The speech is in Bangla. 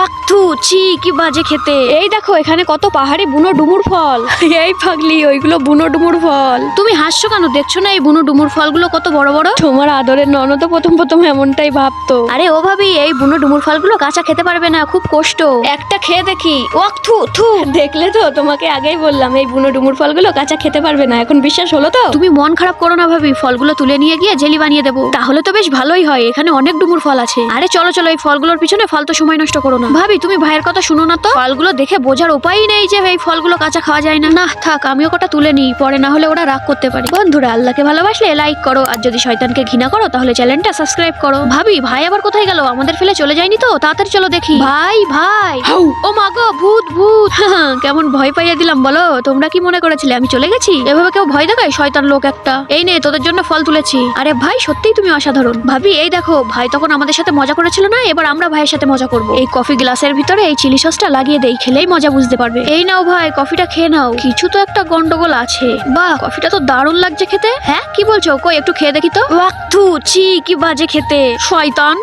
ওয়াক্থু ছি কি বাজে খেতে। এই দেখো এখানে কত পাহাড়ি বুনো ডুমুর ফল। এই পাগলি, ওইগুলো বুনো ডুমুর ফল। তুমি হাসছো কেন? দেখছো না এই বুনো ডুমুর ফলগুলো কত বড় বড়? তোমার আদরের ননদ প্রথম প্রথম এমনটাই ভাবতো। আরে ও ভাবি, এই বুনো ডুমুর ফলগুলো কাঁচা খেতে পারবে না, খুব কষ্ট। একটা খেয়ে দেখি। ওয়াক্থু থু। দেখলে তো, তোমাকে আগেই বললাম এই বুনো ডুমুর ফলগুলো কাঁচা খেতে পারবে না। এখন বিশ্বাস হলো তো? তুমি মন খারাপ করো না ভাবি, ফলগুলো তুলে নিয়ে গিয়ে জেলি বানিয়ে দেবো। তাহলে তো বেশ ভালোই হয়, এখানে অনেক ডুমুর ফল আছে। আরে চলো চলো, এই ফলগুলোর পিছনে ফালতু সময় নষ্ট করো না। ভাবি তুমি ভাইয়ের কথা শুনো না তো? ফলগুলো দেখে বোঝার উপায়ই নেই যে এই ফলগুলো কাঁচা খাওয়া যায় না। না থাক, আমিও কটা তুলে নিই, পরে না হলে ওরা রাগ করতে পারে। বন্ধুরা, আল্লাহকে ভালোবাসলে লাইক করো, আর যদি শয়তানকে ঘৃণা করো তাহলে চ্যানেলটা সাবস্ক্রাইব করো। ভাবি ভাই আবার কোথায় গেল? আমাদের ফেলে চলে যায়নি তো? তাড়াতাড়ি চলো দেখি। ভাই ভাই, ও মা গো, ভূত ভূত। কেমন ভয় পাইয়ে দিলাম বলো? তোমরা কি মনে করেছিলে আমি চলে গেছি? এভাবে কেউ ভয় দেখায়? শয়তান লোক একটা। এই নে তোদের জন্য ফল তুলেছি। আরে ভাই সত্যিই তুমি অসাধারণ। ভাবি এই দেখো, ভাই তখন আমাদের সাথে মজা করেছিল না, এবার আমরা ভাইয়ের সাথে মজা করবো। এই কফি গ্লাসের ভিতরে এই চিলি সসটা লাগিয়ে দেই, খেলেই মজা বুঝতে পারবে। এই নাও ভাই, কফিটা খেয়ে নাও। কিছু তো একটা গন্ডগোল আছে। বাহ, কফিটা তো দারুণ লাগছে খেতে। হ্যাঁ কি বলছো? কই একটু খেয়ে দেখি তো। ওয়াক্থু ছি কি বাজে খেতে, শয়তান।